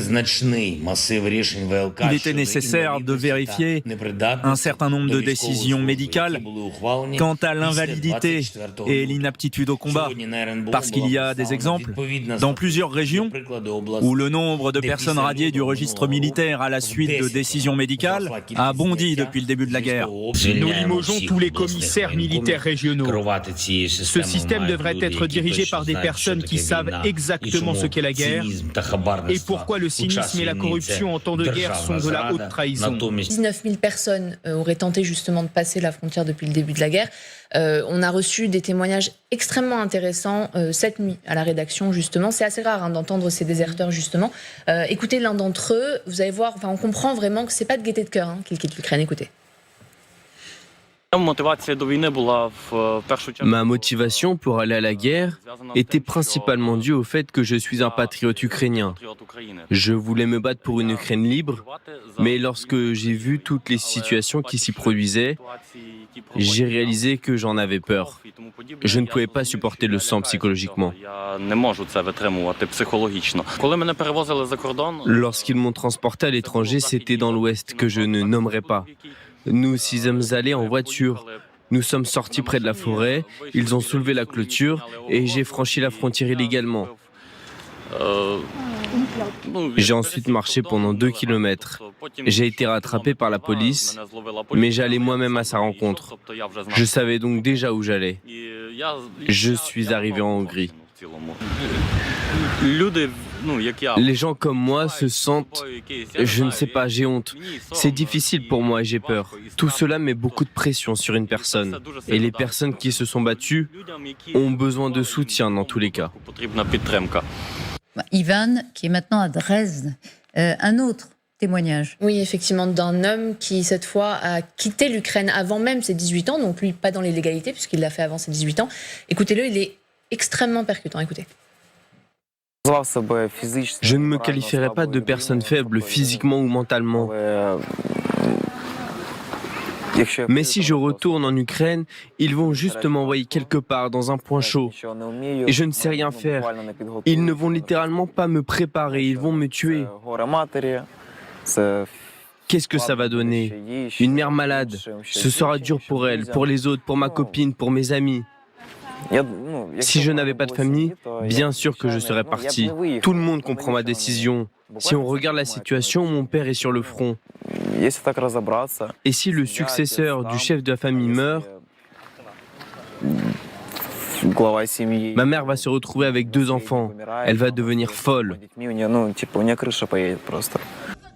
Il était nécessaire de vérifier un certain nombre de décisions médicales quant à l'invalidité et l'inaptitude au combat, parce qu'il y a des exemples dans plusieurs régions où le nombre de personnes radiées du registre militaire à la suite de décisions médicales a bondi depuis le début de la guerre. Nous limogeons tous les commissaires militaires régionaux. Ce système devrait être dirigé par des personnes qui savent exactement ce qu'est la guerre et pourquoi le cynisme et la corruption en temps de guerre sont de la haute trahison. 19 000 personnes auraient tenté justement de passer la frontière depuis le début de la guerre. On a reçu des témoignages extrêmement intéressants cette nuit à la rédaction, justement. C'est assez rare d'entendre ces déserteurs, justement. Écoutez l'un d'entre eux, vous allez voir, on comprend vraiment que c'est pas de gaieté de cœur qu'ils quittent l'Ukraine. Écoutez. Ma motivation pour aller à la guerre était principalement due au fait que je suis un patriote ukrainien. Je voulais me battre pour une Ukraine libre, mais lorsque j'ai vu toutes les situations qui s'y produisaient, j'ai réalisé que j'en avais peur. Je ne pouvais pas supporter le sang psychologiquement. Lorsqu'ils m'ont transporté à l'étranger, c'était dans l'Ouest, que je ne nommerai pas. Nous y sommes allés en voiture. Nous sommes sortis près de la forêt, ils ont soulevé la clôture et j'ai franchi la frontière illégalement. J'ai ensuite marché pendant 2 kilomètres. J'ai été rattrapé par la police, mais j'allais moi-même à sa rencontre. Je savais donc déjà où j'allais. Je suis arrivé en Hongrie. Les gens comme moi se sentent, je ne sais pas, j'ai honte. C'est difficile pour moi et j'ai peur. Tout cela met beaucoup de pression sur une personne. Et les personnes qui se sont battues ont besoin de soutien dans tous les cas. Ivan, qui est maintenant à Dresde, un autre témoignage. Oui, effectivement, d'un homme qui, cette fois, a quitté l'Ukraine avant même ses 18 ans, donc lui, pas dans l'illégalité, puisqu'il l'a fait avant ses 18 ans. Écoutez-le, il est extrêmement percutant, écoutez. Je ne me qualifierais pas de personne faible physiquement ou mentalement. Mais si je retourne en Ukraine, ils vont juste m'envoyer quelque part dans un point chaud. Et je ne sais rien faire. Ils ne vont littéralement pas me préparer, ils vont me tuer. Qu'est-ce que ça va donner? Une mère malade. Ce sera dur pour elle, pour les autres, pour ma copine, pour mes amis. Si je n'avais pas de famille, bien sûr que je serais parti. Tout le monde comprend ma décision. Si on regarde la situation, mon père est sur le front. Et si le successeur du chef de la famille meurt, ma mère va se retrouver avec 2 enfants. Elle va devenir folle.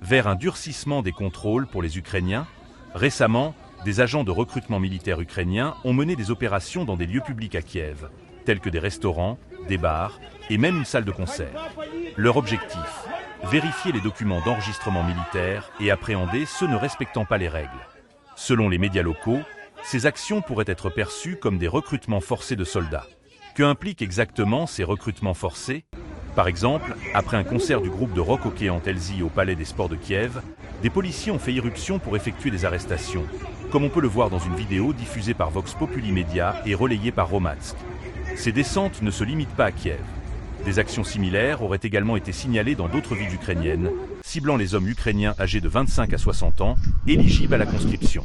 Vers un durcissement des contrôles pour les Ukrainiens, récemment, des agents de recrutement militaire ukrainiens ont mené des opérations dans des lieux publics à Kiev, tels que des restaurants, des bars et même une salle de concert. Leur objectif, vérifier les documents d'enregistrement militaire et appréhender ceux ne respectant pas les règles. Selon les médias locaux, ces actions pourraient être perçues comme des recrutements forcés de soldats. Que impliquent exactement ces recrutements forcés? Par exemple, après un concert du groupe de rock hockey Antelzy au Palais des Sports de Kiev, des policiers ont fait irruption pour effectuer des arrestations, comme on peut le voir dans une vidéo diffusée par Vox Populi Media et relayée par Romansk. Ces descentes ne se limitent pas à Kiev. Des actions similaires auraient également été signalées dans d'autres villes ukrainiennes, ciblant les hommes ukrainiens âgés de 25 à 60 ans, éligibles à la conscription.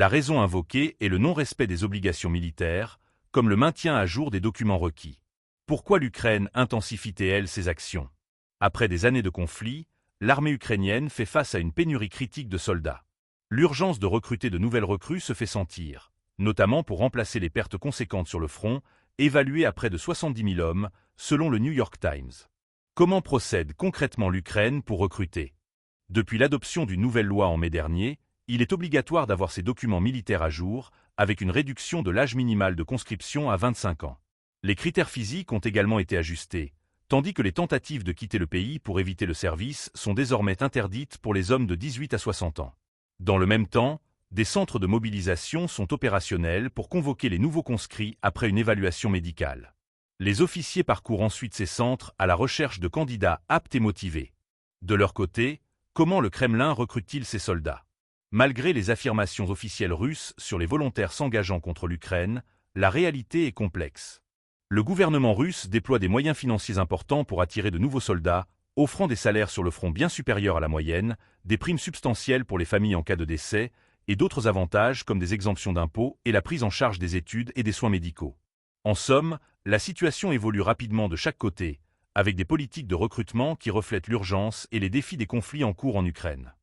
La raison invoquée est le non-respect des obligations militaires, comme le maintien à jour des documents requis. Pourquoi l'Ukraine intensifie-t-elle ses actions? Après des années de conflit, l'armée ukrainienne fait face à une pénurie critique de soldats. L'urgence de recruter de nouvelles recrues se fait sentir, notamment pour remplacer les pertes conséquentes sur le front, évaluées à près de 70 000 hommes, selon le New York Times. Comment procède concrètement l'Ukraine pour recruter? Depuis l'adoption d'une nouvelle loi en mai dernier, il est obligatoire d'avoir ses documents militaires à jour, avec une réduction de l'âge minimal de conscription à 25 ans. Les critères physiques ont également été ajustés, tandis que les tentatives de quitter le pays pour éviter le service sont désormais interdites pour les hommes de 18 à 60 ans. Dans le même temps, des centres de mobilisation sont opérationnels pour convoquer les nouveaux conscrits après une évaluation médicale. Les officiers parcourent ensuite ces centres à la recherche de candidats aptes et motivés. De leur côté, comment le Kremlin recrute-t-il ses soldats? Malgré les affirmations officielles russes sur les volontaires s'engageant contre l'Ukraine, la réalité est complexe. Le gouvernement russe déploie des moyens financiers importants pour attirer de nouveaux soldats, offrant des salaires sur le front bien supérieurs à la moyenne, des primes substantielles pour les familles en cas de décès, et d'autres avantages comme des exemptions d'impôts et la prise en charge des études et des soins médicaux. En somme, la situation évolue rapidement de chaque côté, avec des politiques de recrutement qui reflètent l'urgence et les défis des conflits en cours en Ukraine.